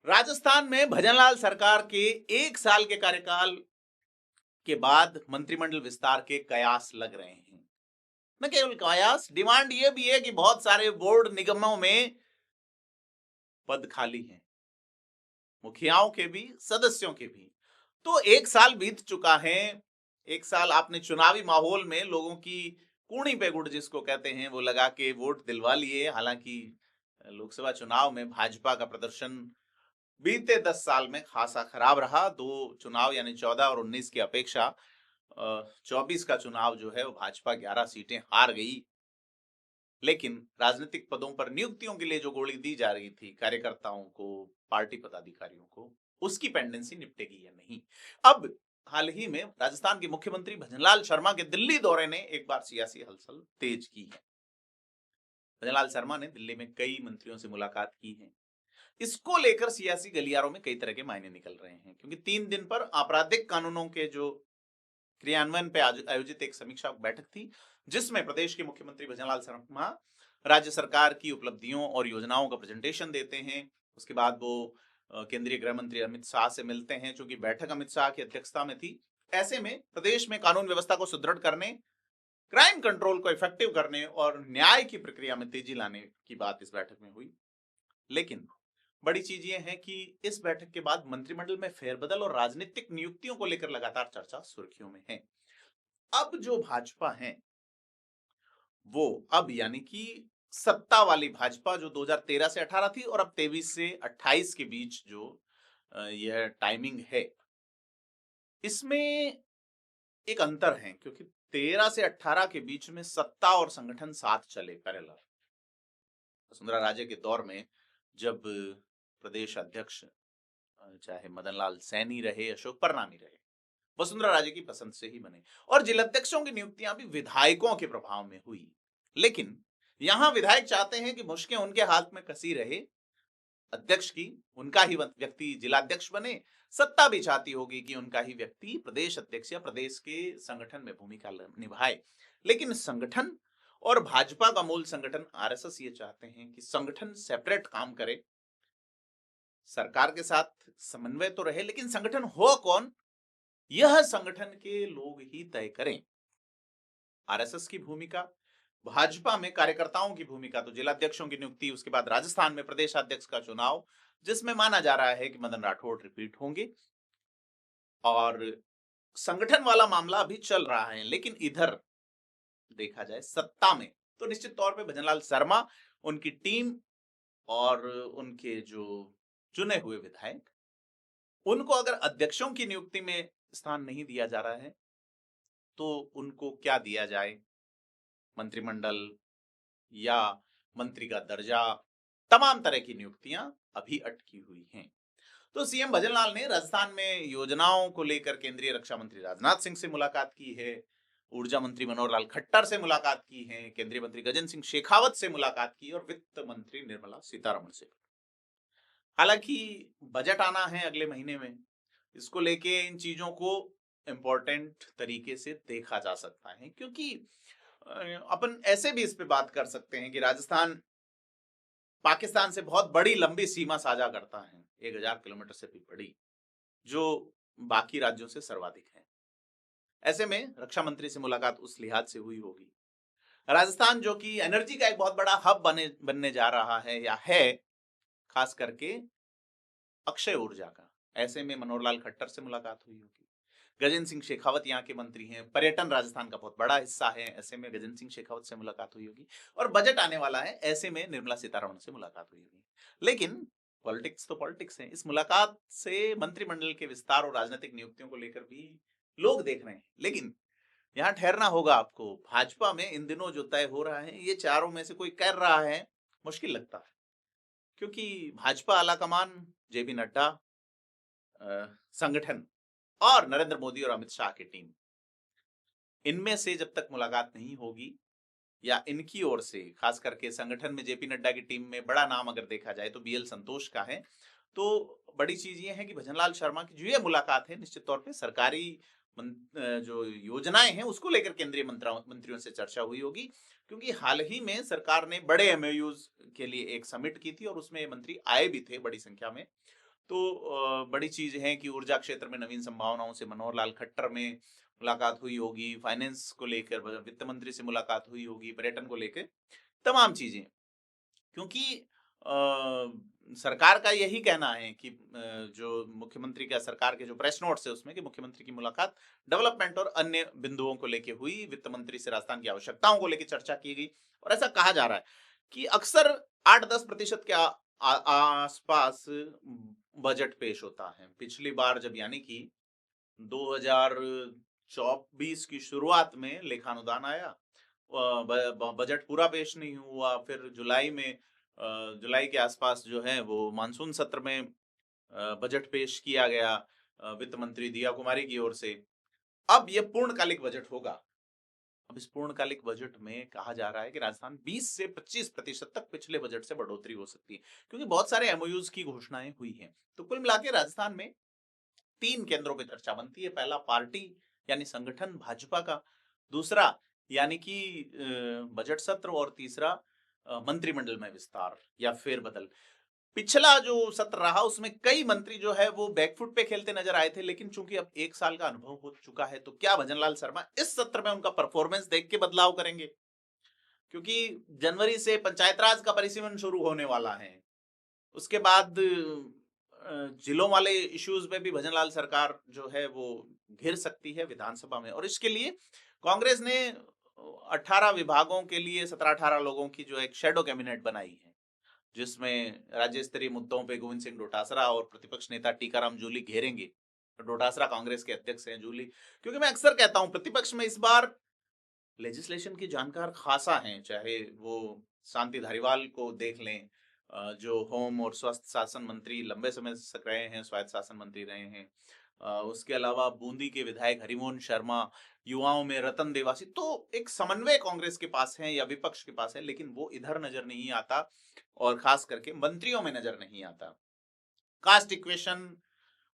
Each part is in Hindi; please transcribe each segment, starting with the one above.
राजस्थान में भजनलाल सरकार के 1 साल के कार्यकाल के बाद मंत्रिमंडल विस्तार के कयास लग रहे हैं। न केवल कयास, डिमांड यह भी है कि बहुत सारे बोर्ड निगमों में पद खाली हैं, मुखियाओं के भी, सदस्यों के भी। तो 1 साल बीत चुका है। 1 साल आपने चुनावी माहौल में लोगों की कूणी पे गुड़ जिसको कहते हैं वो लगा के वोट दिलवा लिए। हालांकि लोकसभा चुनाव में भाजपा का प्रदर्शन बीते 10 साल में खासा खराब रहा। दो चुनाव यानी 14 और 19 की अपेक्षा 24 का चुनाव जो है वो भाजपा 11 सीटें हार गई। लेकिन राजनीतिक पदों पर नियुक्तियों के लिए जो गोली दी जा रही थी कार्यकर्ताओं को, पार्टी पदाधिकारियों को, उसकी पेंडेंसी निपटेगी या नहीं। अब हाल ही में राजस्थान के मुख्यमंत्री भजनलाल शर्मा के दिल्ली दौरे ने एक बार सियासी हलचल तेज की है। भजनलाल शर्मा ने दिल्ली में कई मंत्रियों से मुलाकात की है। इसको लेकर सियासी गलियारों में कई तरह के मायने निकल रहे हैं, क्योंकि 3 दिन पर आपराधिक कानूनों के जो क्रियान्वयन पे आयोजित एक समीक्षा बैठक थी, जिसमें प्रदेश के मुख्यमंत्री भजनलाल शर्मा राज्य सरकार की उपलब्धियों और योजनाओं का प्रेजेंटेशन देते हैं। उसके बाद वो केंद्रीय गृह मंत्री अमित शाह से मिलते हैं, चूंकि बैठक अमित शाह की अध्यक्षता में थी। ऐसे में प्रदेश में कानून व्यवस्था को सुदृढ़ करने, क्राइम कंट्रोल को इफेक्टिव करने और न्याय की प्रक्रिया में तेजी लाने की बात इस बैठक में हुई। लेकिन बड़ी चीज ये है कि इस बैठक के बाद मंत्रिमंडल में फेरबदल और राजनीतिक नियुक्तियों को लेकर लगातार चर्चा सुर्खियों में है। अब जो भाजपा है वो अब यानी कि सत्ता वाली भाजपा जो 2013 से 18 थी और अब 23 से 28 के बीच जो यह टाइमिंग है, इसमें एक अंतर है, क्योंकि 13 से 18 के बीच में सत्ता और संगठन साथ चले पैरेलल। वसुंधरा राजे के दौर में जब प्रदेश अध्यक्ष चाहे मदन लाल सैनी रहे, अशोक परनामी रहे, वसुंधरा राजे की पसंद से ही बने और जिलाध्यक्षों की नियुक्तियां भी विधायकों के प्रभाव में हुई। लेकिन यहां विधायक चाहते हैं कि मुश्कें उनके हाथ में कसी रहे, अध्यक्ष की उनका ही व्यक्ति जिलाध्यक्ष बने। सत्ता भी चाहती होगी कि उनका ही व्यक्ति प्रदेश अध्यक्ष या प्रदेश के संगठन में भूमिका निभाए। लेकिन संगठन और भाजपा का मूल संगठन आरएसएस ये चाहते हैं कि संगठन सेपरेट काम करे, सरकार के साथ समन्वय तो रहे, लेकिन संगठन हो कौन यह संगठन के लोग ही तय करें। आरएसएस की भूमिका, भाजपा में कार्यकर्ताओं की भूमिका, तो जिलाध्यक्षों की नियुक्ति, उसके बाद राजस्थान में प्रदेशाध्यक्ष का चुनाव, जिसमें माना जा रहा है कि मदन राठौड़ रिपीट होंगे, और संगठन वाला मामला अभी चल रहा है। लेकिन इधर देखा जाए सत्ता में, तो निश्चित तौर पे भजनलाल शर्मा, उनकी टीम और उनके जो चुने हुए विधायक, उनको अगर अध्यक्षों की नियुक्ति में स्थान नहीं दिया जा रहा है तो उनको क्या दिया जाए, मंत्रिमंडल या मंत्री का दर्जा, तमाम तरह की नियुक्तियां अभी अटकी हुई हैं। तो सीएम भजनलाल ने राजस्थान में योजनाओं को लेकर केंद्रीय रक्षा मंत्री राजनाथ सिंह से मुलाकात की है, ऊर्जा मंत्री मनोहर लाल खट्टर से मुलाकात की है, केंद्रीय मंत्री गजेंद्र सिंह शेखावत से मुलाकात की और वित्त मंत्री निर्मला सीतारमण से। हालांकि बजट आना है अगले महीने में, इसको लेके इन चीजों को इम्पोर्टेंट तरीके से देखा जा सकता है, क्योंकि अपन ऐसे भी इस पे बात कर सकते हैं कि राजस्थान पाकिस्तान से बहुत बड़ी लंबी सीमा साझा करता है, 1000 किलोमीटर से भी बड़ी, जो बाकी राज्यों से सर्वाधिक है। ऐसे में रक्षा मंत्री से मुलाकात उस लिहाज से हुई होगी। राजस्थान जो कि एनर्जी का एक बहुत बड़ा हब बनने जा रहा है या है, खास करके अक्षय ऊर्जा का, ऐसे में मनोहर लाल खट्टर से मुलाकात हुई होगी। गजेंद्र सिंह शेखावत यहाँ के मंत्री हैं, पर्यटन राजस्थान का बहुत बड़ा हिस्सा है, ऐसे में गजेंद्र सिंह शेखावत से मुलाकात हुई होगी। और बजट आने वाला है, ऐसे में निर्मला सीतारमण से मुलाकात हुई होगी। लेकिन पॉलिटिक्स तो पॉलिटिक्स है, इस मुलाकात से मंत्रिमंडल के विस्तार और राजनीतिक नियुक्तियों को लेकर भी लोग देख रहे हैं। लेकिन यहाँ ठहरना होगा आपको, भाजपा में इन दिनों जो तय हो रहा है, ये चारों में से कोई कर रहा है, मुश्किल लगता है, क्योंकि भाजपा आलाकमान, जेपी नड्डा संगठन और नरेंद्र मोदी और अमित शाह की टीम, इनमें से जब तक मुलाकात नहीं होगी, या इनकी ओर से खास करके संगठन में जेपी नड्डा की टीम में बड़ा नाम अगर देखा जाए तो बीएल संतोष का है, तो बड़ी चीज ये है कि भजनलाल शर्मा की जो ये मुलाकात है, निश्चित तौर पे सरकारी जो योजनाएं हैं उसको लेकर केंद्रीय मंत्रियों से चर्चा हुई होगी, क्योंकि हाल ही में सरकार ने बड़े एमओयूज के लिए एक समिट की थी और उसमें मंत्री आए भी थे बड़ी संख्या में। तो बड़ी चीज है कि ऊर्जा क्षेत्र में नवीन संभावनाओं से मनोहर लाल खट्टर में मुलाकात हुई होगी, फाइनेंस को लेकर वित्त मंत्री से मुलाकात हुई होगी, पर्यटन को लेकर तमाम चीजें, क्योंकि सरकार का यही कहना है कि जो मुख्यमंत्री का सरकार के जो प्रेस नोट्स है उसमें कि मुख्यमंत्री की मुलाकात डेवलपमेंट और अन्य बिंदुओं को लेकर हुई, वित्त मंत्री से राजस्थान की आवश्यकताओं को लेकर चर्चा की गई। और ऐसा कहा जा रहा है कि अक्सर 8-10% के आसपास बजट पेश होता है। पिछली बार जब यानी कि 2024 की शुरुआत में लेखानुदान आया, बजट पूरा पेश नहीं हुआ, फिर जुलाई के आसपास जो है वो मानसून सत्र में बजट पेश किया गया वित्त मंत्री दिया कुमारी की ओर से। अब ये पूर्णकालिक बजट होगा। अब इस पूर्णकालिक बजट में कहा जा रहा है कि राजस्थान 20 से 25% तक पिछले बजट से बढ़ोतरी हो सकती है, क्योंकि बहुत सारे एमओयूज की घोषणाएं हुई हैं। तो कुल मिला के राजस्थान में 3 केंद्रों पे चर्चा बनती है। पहला पार्टी यानी संगठन भाजपा का, दूसरा यानी कि बजट सत्र, और तीसरा मंत्रिमंडल में विस्तार या फेरबदल। पिछला जो सत्र रहा उसमें कई मंत्री जो है वो बैकफुट पे खेलते नजर आए थे, लेकिन चूंकि अब 1 साल का अनुभव हो चुका है तो क्या भजनलाल शर्मा इस सत्र में उनका परफॉर्मेंस देख के बदलाव करेंगे? क्योंकि जनवरी से पंचायत राज का परिसीमन शुरू होने वाला है। उसके बाद जिलों वाले इश्यूज में भी भजनलाल सरकार जो है वो घिर सकती है विधानसभा में, और इसके लिए कांग्रेस ने 18 विभागों के लिए 17-18 लोगों की जो एक शैडो कैबिनेट बनाई है, जिसमें राज्य स्तरीय मुद्दों पे गोविंद सिंह डोटासरा और प्रतिपक्ष नेता टीकाराम जूली घेरेंगे। डोटासरा कांग्रेस के अध्यक्ष हैं, जूली, क्योंकि मैं अक्सर कहता हूं प्रतिपक्ष में इस बार लेजिस्लेशन की जानकार खासा हैं, चाहे वो शांति धारीवाल को देख लें, जो होम और स्वास्थ्य शासन मंत्री लंबे समय तक रहे हैं, स्वायत्त शासन मंत्री रहे हैं। उसके अलावा बूंदी के विधायक हरिमोहन शर्मा, युवाओं में रतन देवासी। तो एक समन्वय कांग्रेस के पास है या विपक्ष के पास है, लेकिन वो इधर नजर नहीं आता, और खास करके मंत्रियों में नजर नहीं आता। कास्ट इक्वेशन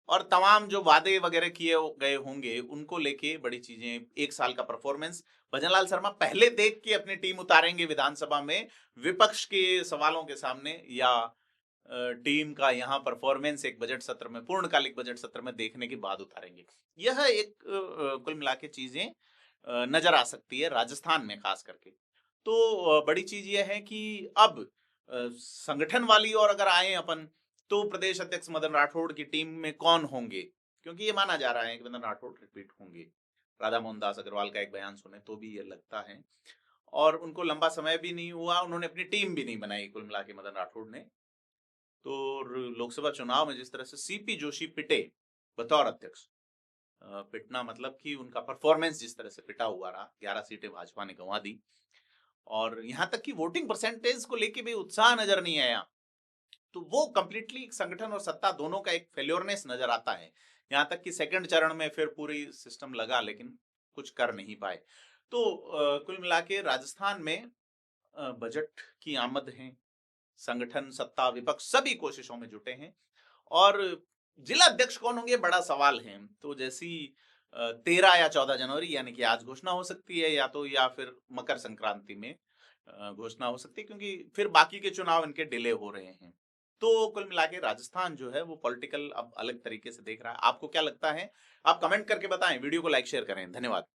और तमाम जो वादे वगैरह किए गए होंगे उनको लेके बड़ी चीजें, 1 साल का परफॉर्मेंस भजनलाल शर्मा पहले देख के अपनी टीम उतारेंगे विधानसभा में विपक्ष के सवालों के सामने, या टीम का यहाँ परफॉर्मेंस एक बजट सत्र में, पूर्णकालिक बजट सत्र में देखने के बाद उतारेंगे। यह एक कुल मिला के चीजें नजर आ सकती है राजस्थान में खास करके। तो बड़ी चीज यह है कि अब संगठन वाली और अगर आए अपन, तो प्रदेश अध्यक्ष मदन राठौड़ की टीम में कौन होंगे, क्योंकि ये माना जा रहा है कि मदन राठौड़ रिपीट होंगे। राधा मोहन दास अग्रवाल का एक बयान सुने तो भी ये लगता है, और उनको लंबा समय भी नहीं हुआ, उन्होंने अपनी टीम भी नहीं बनाई कुल मिला के मदन राठौड़ ने। तो लोकसभा चुनाव में जिस तरह से सीपी जोशी पिटे बतौर अध्यक्ष, पिटना मतलब कि उनका परफॉर्मेंस जिस तरह से पिटा हुआ रहा, 11 सीटें भाजपा ने गंवा दी, और यहां तक कि वोटिंग परसेंटेज को लेके भी उत्साह नजर नहीं आया। तो वो कंप्लीटली संगठन और सत्ता दोनों का एक फेल्योरनेस नजर आता है। यहाँ तक कि सेकंड चरण में फिर पूरी सिस्टम लगा, लेकिन कुछ कर नहीं पाए। तो कुल मिला के राजस्थान में बजट की आमद है, संगठन सत्ता विपक्ष सभी कोशिशों में जुटे हैं, और जिला अध्यक्ष कौन होंगे बड़ा सवाल है। तो जैसी 13 या 14 जनवरी यानी कि आज घोषणा हो सकती है, या फिर मकर संक्रांति में घोषणा हो सकती है, क्योंकि फिर बाकी के चुनाव इनके डिले हो रहे हैं। तो कुल मिला के राजस्थान जो है वो पॉलिटिकल अब अलग तरीके से देख रहा है। आपको क्या लगता है? आप कमेंट करके बताएं, वीडियो को लाइक शेयर करें। धन्यवाद।